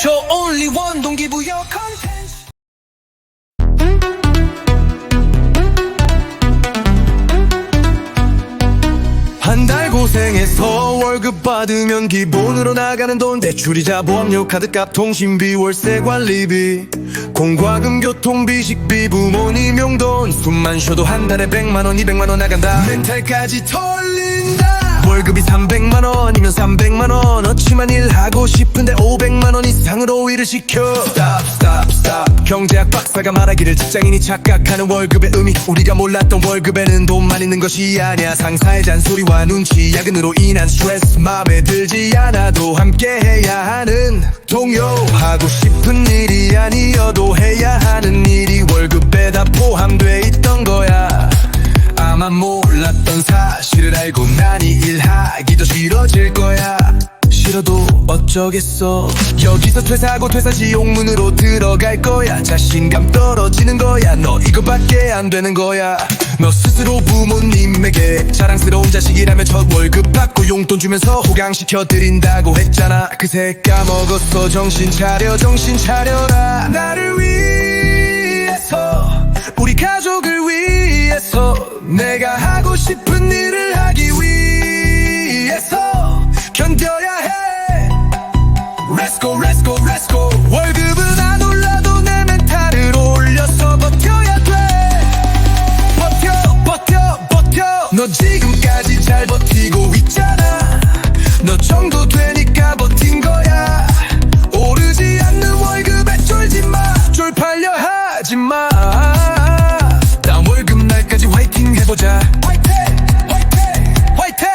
쇼 only one 동기부여 컨텐츠. 한 달 고생해서 월급 받으면 기본으로 나가는 돈 대출이자 보험료 카드값 통신비 월세 관리비 공과금 교통비 식비 부모님 용돈 숨만 쉬어도 한 달에 100만원 200만원 나간다 멘탈까지 털린다 월급이 300만원이면 300만원 어치만 일하고 싶은데 500만원 이상으로 일을 시켜 Stop stop stop 경제학 박사가 말하기를 직장인이 착각하는 월급의 의미 우리가 몰랐던 월급에는 돈만 있는 것이 아니야 상사의 잔소리와 눈치 야근으로 인한 스트레스 맘에 들지 않아도 함께 해야 하는 동요 하고 싶은 일이 아니어도 해야 하는 일이 월급에 다 포함돼 있던 거야 아마 몰랐던 사실을 알고 나니 일하기도 싫어질 거야 싫어도 어쩌겠어 여기서 퇴사하고 퇴사 지옥문으로 들어갈 거야 자신감 떨어지는 거야 너 이거밖에 안 되는 거야 너 스스로 부모님에게 자랑스러운 자식이라며 첫 월급 받고 용돈 주면서 호강시켜드린다고 했잖아 그새 까먹었어 정신 차려 정신 차려라 나를 위해서 우리 가족을 위해서 내가 하고 싶은 일을 하기 위해서 견뎌야 해 Let's go let's go let's go 월급은 안 올라도 내 멘탈을 올려서 버텨야 돼 버텨 버텨 버텨 너 지금까지 잘 버티고 있잖아 너 정도 되니까 버틴 거야 오르지 않는 월급에 쫄지마 쫄팔려 하지마 다음 월급 날까지 화이팅 해보자 화이팅 화이팅 화이팅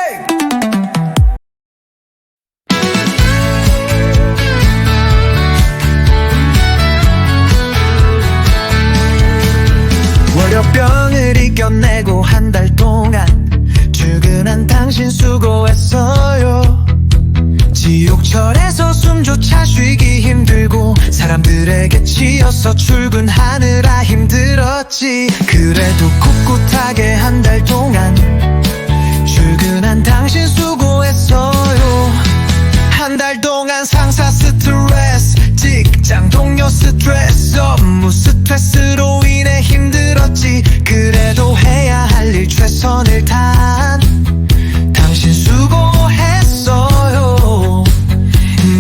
월요병을 이겨내고 한 달 동안 출근한 당신 수고했어요 지옥철에서 숨조차 쉬기 힘들고 사람들에게 치여서 출근하느라 힘들었지 그래도 꿋꿋하게 한 달 동안 출근한 당신 수고했어요 한 달 동안 상사 스트레스 직장 동료 스트레스 업무 스트레스로 인해 힘들었지 그래도 해야 할 일 최선을 다한 당신 수고했어요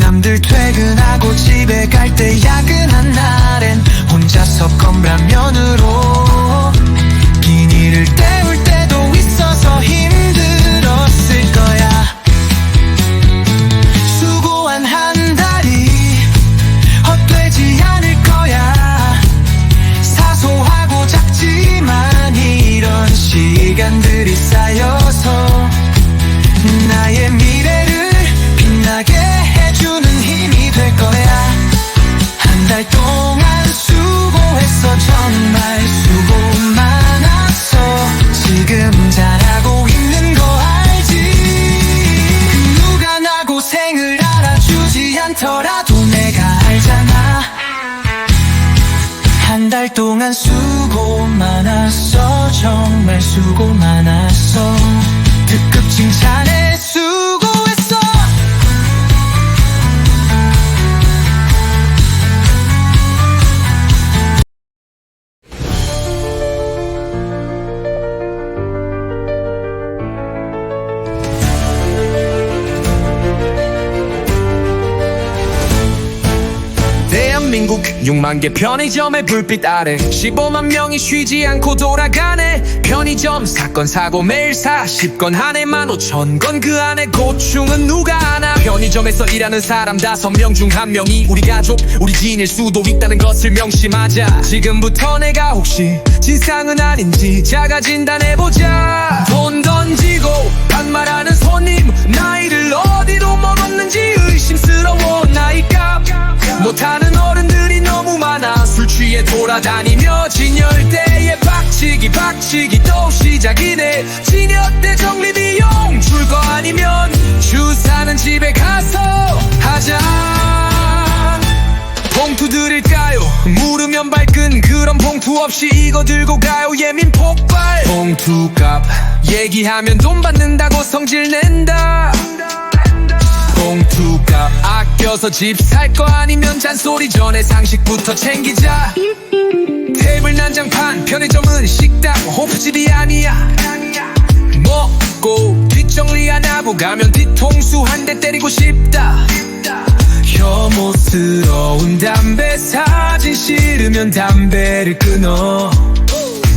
남들 퇴근하고 집에 갈 때 야근한 날엔 혼자서 컵라면으로 끼니를 때울 때도 있어서 힘들었을 거야 수고한 한 달이 헛되지 않을 거야 사소하고 작지만 이런 시간들이 쌓여서 나의 미래를 빛나게 해주는 힘이 될 거야 한 달 동안 수고했어 정말 수고 많았어 지금 잘하고 있는 거 알지 누가 나 고생을 알아주지 않더라도 내가 알잖아 한 달 동안 수고 많았어 정말 수고 많았어 특급 칭찬해 수고했어 대한민국 6만 개 편의점의 불빛 아래 15만 명이 쉬지 않고 돌아가네 편의점 사건 사고 매일 40건 한 해 15,000건 그 안에 고충은 누가 아나 편의점에서 일하는 사람 5명 중 1명이 우리 가족 우리 지인일 수도 있다는 것을 명심하자 지금부터 내가 혹시 진상은 아닌지 자가 진단해보자 돈 던지고 반말하는 손님 나이를 어디로 먹었는지 의심스러워 나이값 못하는 어른들이 너무 많아 술 취해 돌아다니며 진열대에 박치기 또 시작이네 진열대 정리비용 줄 거 아니면 주사는 집에 가서 하자 봉투 드릴까요 물으면 발끈 그런 봉투 없이 이거 들고 가요 예민 폭발 봉투값 얘기하면 돈 받는다고 성질 낸다 봉투가 아껴서 집 살 거 아니면 잔소리 전에 상식부터 챙기자. 테이블 난장판 편의점은 식당 호프집이 아니야. 먹고 뒷정리 안 하고 가면 뒤통수 한 대 때리고 싶다. 혐오스러운 담배 사진 싫으면 담배를 끊어.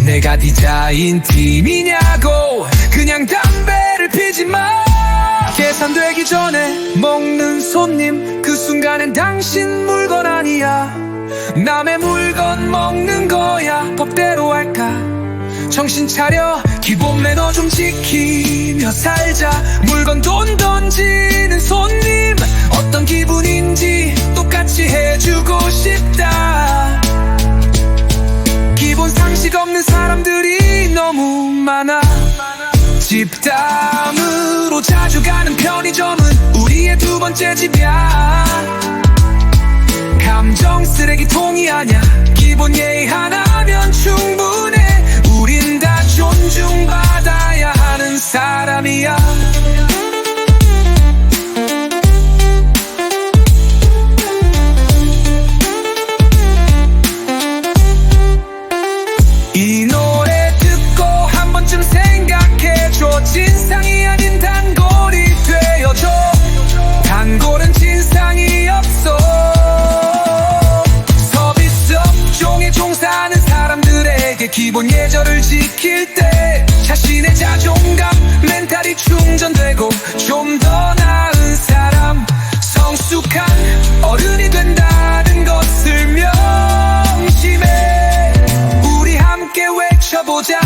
내가 디자인 팀이냐고 그냥 담배를 피지 마. 계산되기 전에 먹는 손님 그 순간엔 당신 물건 아니야. 남의 물건 먹는 거야. 법대로 할까 정신 차려. 기본 매너 좀 지키며 살자. 물건 돈 던지는 손님 어떤 기분인지 똑같이 해주고 싶다. 기본 상식 없는 사람들이 너무 많아. 집담으로 자주 가는 편의점은 우리의 두 번째 집이야. 감정 쓰레기통이 아냐. 기본 예의 하나면 충분해. 우린 다 존중받아야 하는 사람이야. 이 노래 듣고 한 번쯤 생각해줘. 진상이 아닌 단골이 되어줘. 단골은 진상이 없어. 서비스 업종에 종사하는 사람들에게 기본 예절을 지킬 때 자신의 자존감 멘탈이 충전되고 좀 더 나은 사람 성숙한 어른이 된다는 것을 명심해. 우리 함께 외쳐보자.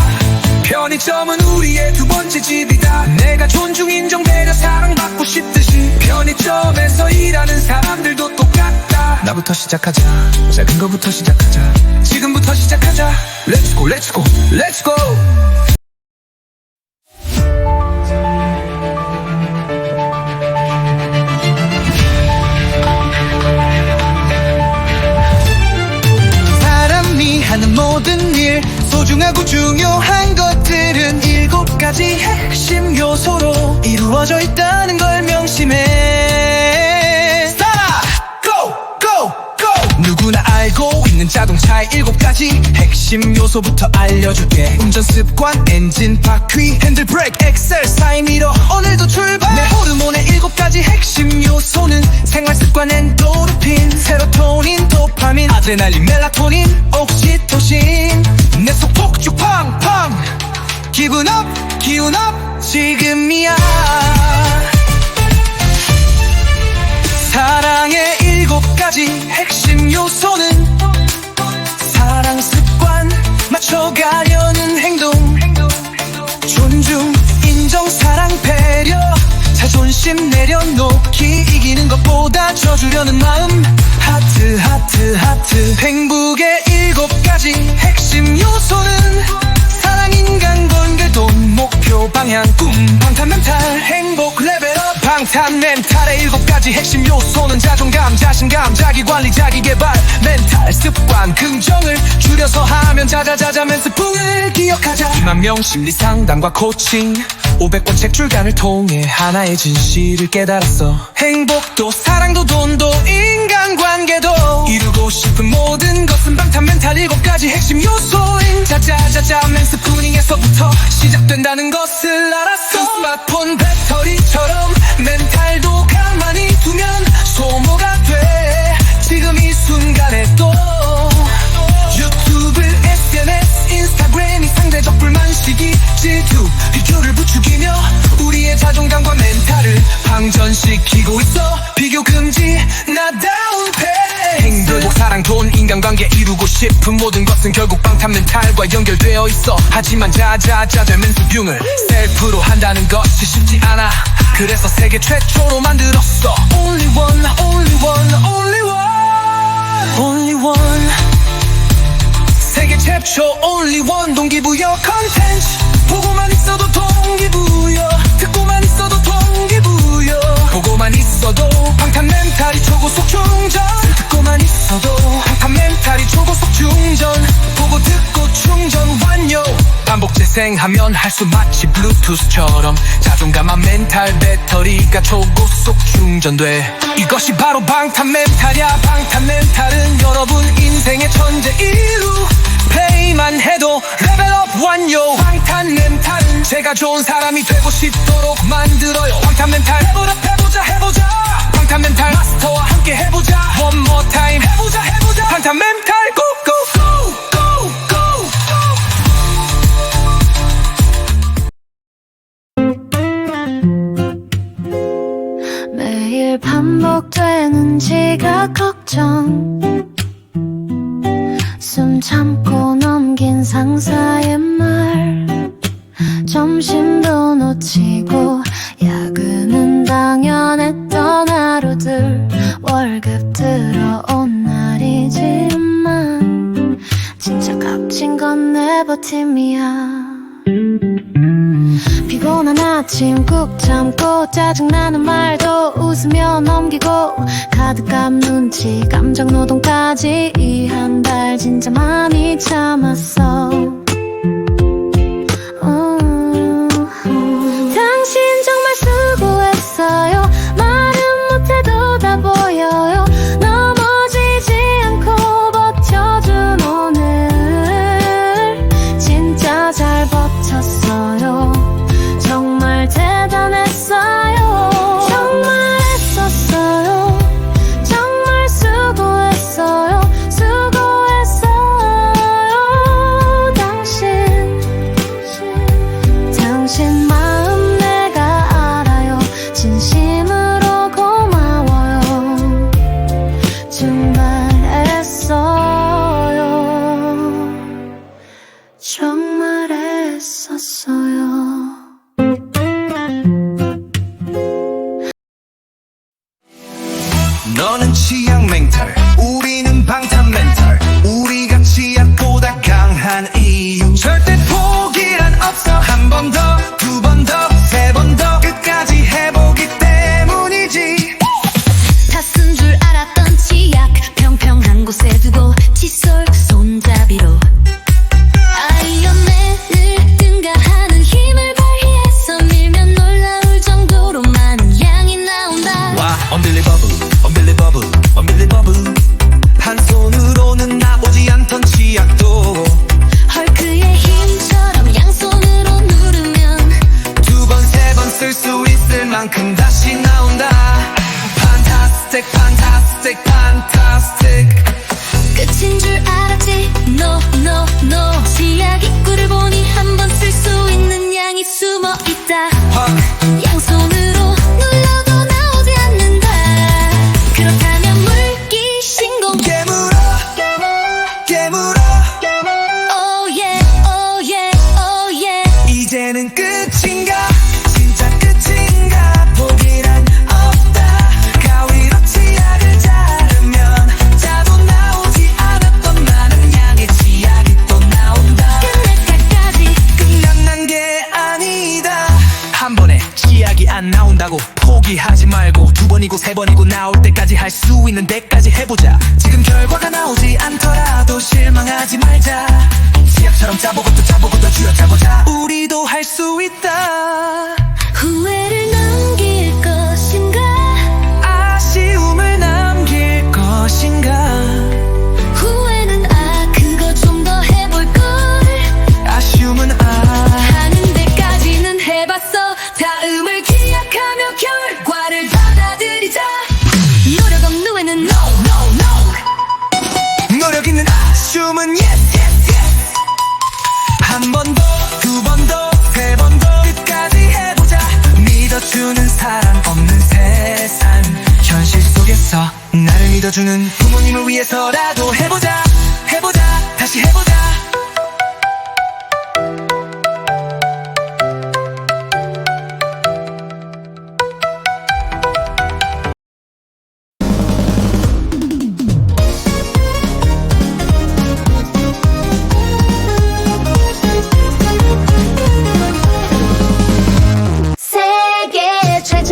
편의점은 우리의 두 번째 집이다. 내가 존중 인정 배려 사랑받고 싶듯이 편의점에서 일하는 사람들도 똑같다. 나부터 시작하자. 작은 거부터 시작하자. 지금부터 시작하자. 렛츠고 렛츠고 렛츠고. 사람이 하는 모든 일 소중하고 중요한 것들은 7가지 핵심 요소로 이루어져 있다는 걸 명심해. 살아! Go! Go! Go! 누구나 알고 있는 자동차의 7가지 핵심 요소부터 알려줄게. 운전 습관, 엔진, 바퀴, 핸들, 브레이크, 엑셀, 사이, 미러. 오늘도 출발! 내 호르몬의 7가지 핵심 요소는 생활 습관, 엔도르핀, 세로토닌, 도파민, 아드레날린, 멜라토닌, 옥시토신. 내 속 폭죽 팡팡. 기분 업, 기운 업, 지금이야. 사랑의 7가지 핵심 요소는 사랑 습관, 맞춰가려는 행동, 존중, 인정, 사랑, 배려, 자존심 내려놓기, 이기는 것보다 져주려는 마음, 하트 하트 하트. 행복의 7가지 핵심 요소는 사랑, 인간관계, 돈, 목표, 방향, 꿈, 방탄멘탈, 행복 레벨업. 방탄멘탈의 7가지 핵심 요소는 자존감, 자신감, 자기관리, 자기개발, 멘탈, 습관, 긍정을 줄여서 하면 자자자자 맨스풍을 기억하자. 2만 명 심리상담과 코칭, 500권 책 출간을 통해 하나의 진실을 깨달았어. 행복도 사랑도 돈도 인간관계도 이루고 싶은 모든 것은 방탄멘탈 7가지 핵심 요소인 자자자자 맨스푸닝에서부터 시작된다는 것을 알았어. 스마트폰 배터리처럼 멘탈도 가만히 두면 소모가 돼. 지금 이 순간에 또 유튜브, SNS, 인스타그램이 상대적 불만시기, 질투, 비교를 부추기며 우리의 자존감과 멘탈을 방전시키고 있어. 비교 금지, 나다운 페이스. 행복, 사랑, 돈, 인간관계, 이루고 싶은 모든 것은 결국 방탄멘탈과 연결되어 있어. 하지만 자자자 맨스붕을 셀프로 한다는 것이 쉽지 않아. 그래서 세계 최초로 만들었어. Only one, only one, only one, only one. 세계 최초 only one. 동기부여 컨텐츠. 보고만 있어도 동기부여. 듣고만 있어도 동기부여. 보고만 있어도 방탄멘탈이 초고속 충전. 듣고만 있어도 방탄멘탈이 초고속 충전. 보고 듣고 충전 완료. 반복 재생 고생하면 할수 마치 블루투스처럼 자존감한 멘탈 배터리가 초고속 충전돼. 이것이 바로 방탄 멘탈이야. 방탄 멘탈은 여러분 인생의 천재 이루. 플레이만 해도 레벨업 완료. 방탄 멘탈은 제가 좋은 사람이 되고 싶도록 만들어요. 방탄 멘탈 해보자. 방탄 멘탈 마스터와 함께 해보자. One more time 해보자. 방탄 멘탈 go. 매일 반복되는 지각 걱정, 숨 참고 넘긴 상사의 말, 점심도 놓치고 야근은 당연했던 하루들, 월급 들어온 날이지만 진짜 값진 건 내 버팀이야. 피곤한 아침 꾹 참고 짜증나는 말도 웃으며 넘기고 카드값 눈치 감정노동까지 이 한 달 진짜 많이 참았어. 당신 정말 수고했어요. 말은 못해도 다 보여요. 넘어지지 않고 버텨준 오늘 진짜 잘 버텼어요. 정말 대단했어요. 정말 했었어요. 정말 수고했어요. 당신 마음 내가 알아요. 진심으로 고마워요. 정말 했어요. 정말 했었어요. 너는 치약 멘탈, 우리는 방탄 멘탈. 우리가 치약보다 강한 이유 절대 포기란 없어. 한 번 더, 두 번 더, 세 번 더 끝까지 해보기 때문이지. 다 쓴 줄 알았던 치약 평평한 곳에 두고 칫솔 손잡이로 아이언맨을 능가하는 힘을 발휘해서 밀면 놀라울 정도로 많은 양이 나온다. 와, unbelievable. 한 손으로는 나오지 않던 치약도 헐크의 힘처럼 양손으로 누르면 두 번, 세 번 쓸 수 있을 만큼 다시 나온다. Fantastic. 끝인 줄 알았지. No. 치약 입구를 보니 한 번 쓸 수 있는 양이 숨어 있다. 양손으로 눌러도 나오지 않는다. 그렇다면 물기 신공. 깨물어. Oh yeah. 이제는 끝인가? 진짜 끝인가? 포기란 없다. 가위로 치약을 자르면 짜도 나오지 않았던 많은 양의 치약이 또 나온다. 끝낼까지 끝난 게 아니다. 한 번에 치약이 안 나온다고 포기하지 말고 두 번이고 세 번이고 나올 때까지 할 수 있는 데까지 해보자. 지금 결과가 나오지 않더라도 실망하지 말자. 치약처럼 짜보고 또 쥐어짜보자. 우리도 할 수 있다. 후회를 남길 것인가? 아쉬움을 남길 것인가? 후회는 그거 좀 더 해볼걸 아쉬움은 하는 데까지는 해봤어. 다음을 기약하며 결과를 받아들이자. 노력 없는 후회는 no. 노력 있는 아쉬움은 yes. 한 번 더, 두 번 더, 세 번 더 끝까지 해보자. 믿어주는 사람 없는 세상, 현실 속에서 나를 믿어주는 부모님을 위해서라도 해보자. 다시 해보자.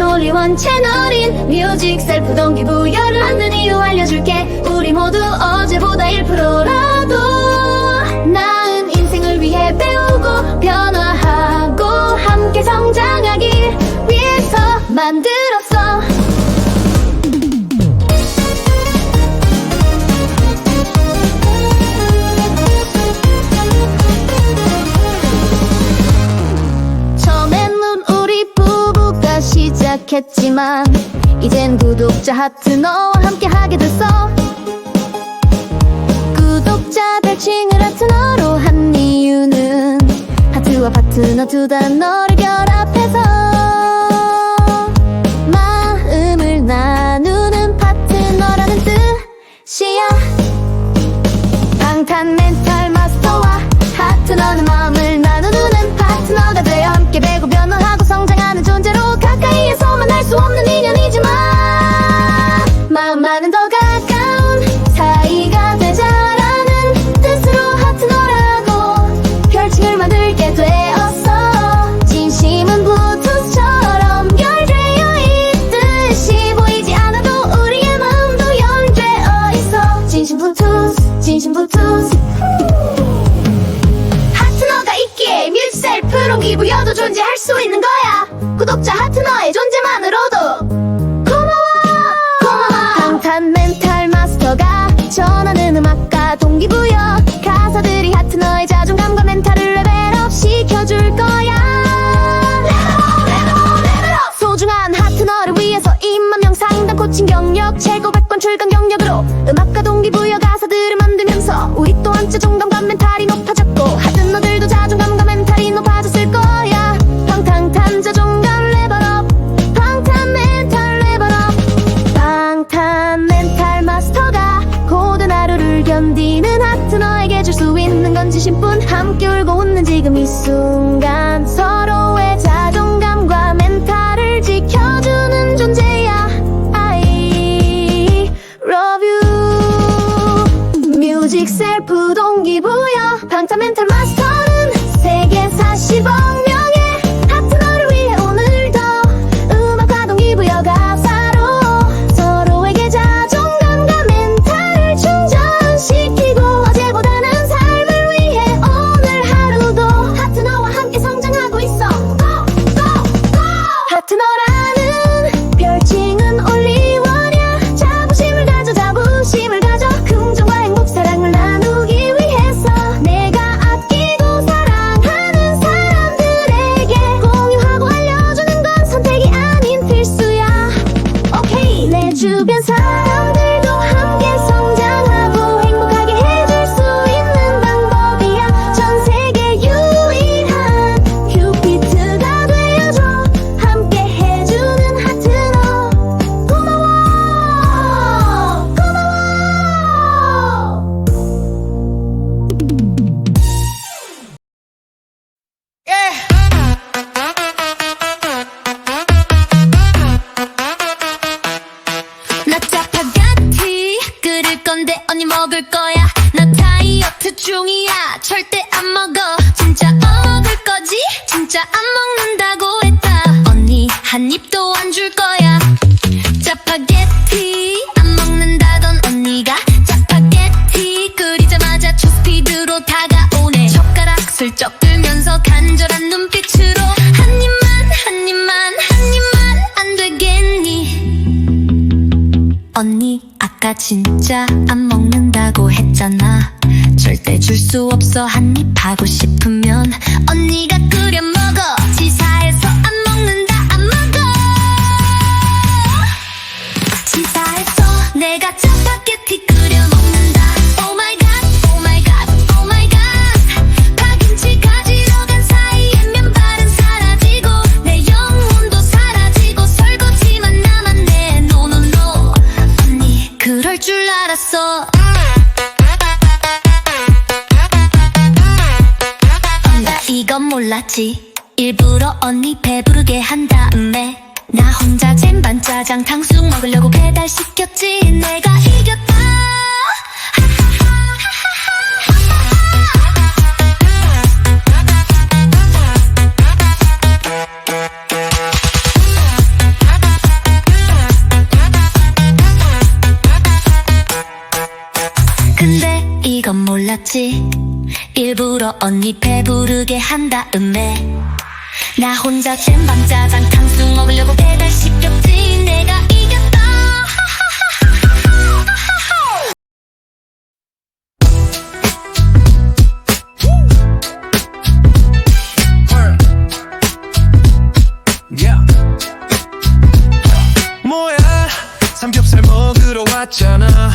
올리원 채널인 뮤직 셀프 동기부여를 만든 이유 알려줄게. 우리 모두 어제보다 1%라도 나은 인생을 위해 배우고 변화 시작했지만 이젠 구독자 하트 너와 함께 하게 됐어. 구독자 별칭을 하트 너로 한 이유는 하트와 파트너 두 단어를 결합해서 마음을 나누는 파트너라는 뜻이야. 방탄 멘탈 마스터와 파트너는 마음을 나누는 파트너가 되어 함께 배고 변화하고 성장하는 존재로 가까이에서만 할 수 없는 인연이지만 마음만은 더 가까운 사이가 되자라는 뜻으로 하트너라고 별칭을 만들게 되었어. 진심은 블루투스처럼 연결되어 있듯이 보이지 않아도 우리의 마음도 연결되어 있어. 진심 블루투스, 진심 블루투스. 하트너가 있기에 뮤직 셀프로 기부여도 존재할 수 있는 거야. 구독자 하트너의 존재만으로도 고마워. 방탄 멘탈 마스터가 전하는 음악과 동기부여 가사들이 하트너의 자존감과 멘탈을 레벨업 시켜줄 거야. 소중한 하트너를 위해서 2만 명 상당 코칭 경력 최고 100번 출강 경력으로 음악과 동기부여 가사들을 만들면서 우리 또한 자존감과 멘탈이 높아졌고 하트너들도 자존감과 멘탈이 높아졌을 거야. 방탄 자존감 레벨업, 방탄 멘탈 레벨업. 방탄 멘탈 마스터가 고된 하루를 견디는 하트너에게 줄 수 있는 건 진심뿐. 함께 울고 웃는 지금 이 순간 서로의 자존감과 멘탈을 지켜주는 존재야. I love you. 뮤직 셀프 동기부여 방탄 멘탈 마스터는 세계 40억 명의 하트너를 위해 오늘도 음악과 동기부여 가사로 서로에게 자존감과 멘탈을 충전시키고 어제보다는 삶을 위해 오늘 하루도 하트너와 함께 성장하고 있어. 하트너라는 별칭은 올리원이야. 자부심을 가져, 자부심을 가져. 긍정과 행복 사랑을 나누기 위해서 내가 아끼고 사랑하는 사람들에게 공유하고 알려주는 건 선택이 아닌 필수야. 오케이. 내 주변 사람들도 함께 성장하고 행복하게 해줄 수 있는 방법이야. 전 세계 유일한 큐피트가 되어줘. 함께 해주는 하트너 고마워. 나 짜파게티 끓일 건데 언니 먹을 거야. 나 다이어트 중이야. 절대 안 먹어. 진짜 먹을 거지? 진짜 안 먹는다고 했다. 언니 한 입도 안 줄 거야. 짜파게티 안 먹는다던 언니가 짜파게티 끓이자마자 초스피드로 다가오네. 젓가락 슬쩍 들면서 간절한 눈빛으로 한 입만 한 입만 한 입만 안 되겠니? 언니 아까 진짜 안 먹는다고 했잖아. 절대 줄 수 없어. 한 입 하고 싶으면 언니가 끓여 먹어. 지사해서 안 먹는다 안 먹어. 지사해서 내가 짜파게티 끓여 먹는다. Oh my god, oh my god, oh my god. 파김치 가지러 간 사이에 면발은 사라지고 내 영혼도 사라지고 설거지만 남았네. No no no. 언니 그럴 줄 알았어. 나 이건 몰랐지. 일부러 언니 배부르게 한 다음에 나 혼자 잼반 짜장 탕수육 먹으려고 배달시켰지. 내가 이겼다. 근데 이건 몰랐지. 일부러 언니 배부르게 한 다음에 나 혼자 잼방 짜장 탕수육 먹으려고 배달시켰지. 내가 이겼다. 왔잖아.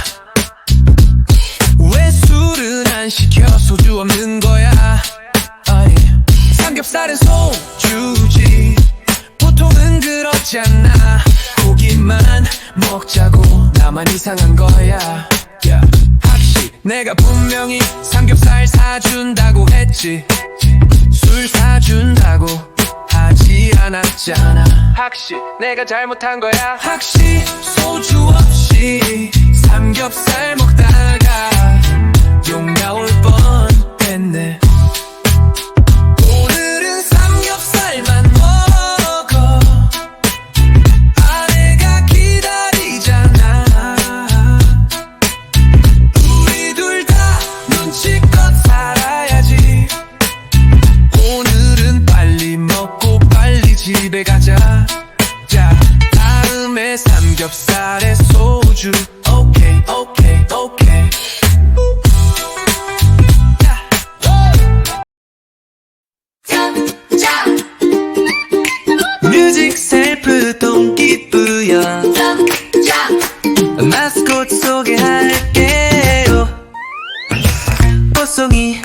왜 술은 안 시켜 소주 없는 거야? 아이, 삼겹살은 소주지. 보통은 그렇지 않나. 고기만 먹자고 나만 이상한 거야. 학시 내가 분명히 삼겹살 사준다고 했지. 술 사준다고 하지 않았잖아. 학시 내가 잘못한 거야. 학시 소주 없이 삼겹살 먹다가 욕 나올 뻔했네. 오늘은 삼겹살만 먹어. 아내가 기다리잖아. 우리 둘 다 눈치껏 살아야지. 오늘은 빨리 먹고 빨리 집에 가자. 자, 다음에 삼겹살에 소주. 오케이 오케이 오케이. 뮤직 셀프 동기부여 마스코트 소개할게요. 뽀송이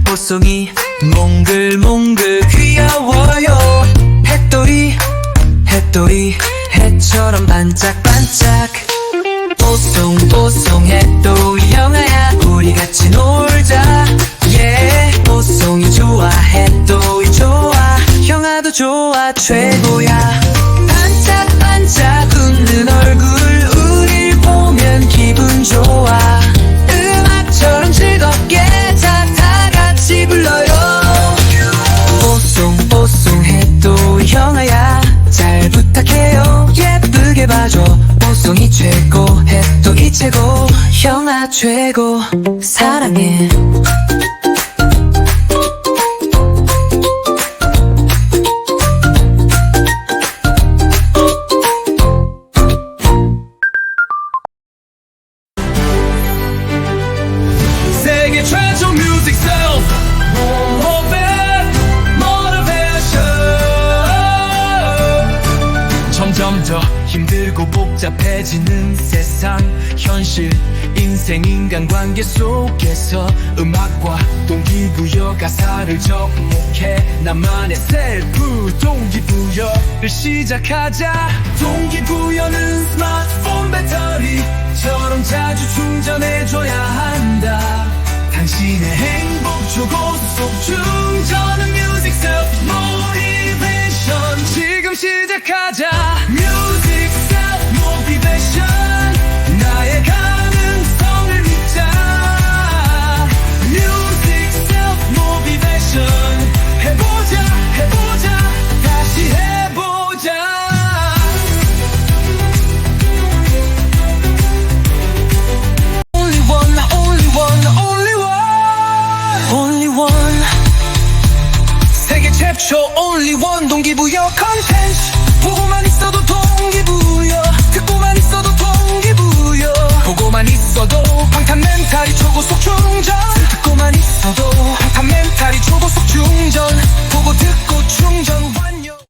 뽀송이 몽글몽글 귀여워요. 햇돌이 햇돌이 해처럼 반짝반짝. 뽀송뽀송 햇돌이 형아야 우리 같이 놀자. 예 뽀송이 좋아 햇돌이 좋아 형아도 좋아 최고야. 반짝반짝 웃는 얼굴 우릴 보면 기분 좋아. 음악처럼 즐겁게 다 같이 불러요. 뽀송뽀송 햇돌이 형아야 잘 부탁해요. 예쁘게 봐줘. 뽀송이 최고 햇돌이 최고 형아 최고 사랑해. 세계 최초 뮤직 셀프 모티베이션. 점점 더 힘들고 복잡해지는 세상 현실 인생 인간관계 속에서 음악과 동기부여 가사를 접목해 나만의 셀프 동기부여를 시작하자. 동기부여는 스마트폰 배터리처럼 자주 충전해줘야 한다. 당신의 행복 초고속 충전은 뮤직 셀프 모티베이션. 지금 시작하자. 뮤직 셀프 모티베이션. 나의 가능성을 믿자. 뮤직 셀프 모티베이션. 해보자 해보자 다시 해보자. Only one only one only one only one. 세계 최초 only one 동기부여 컨텐츠.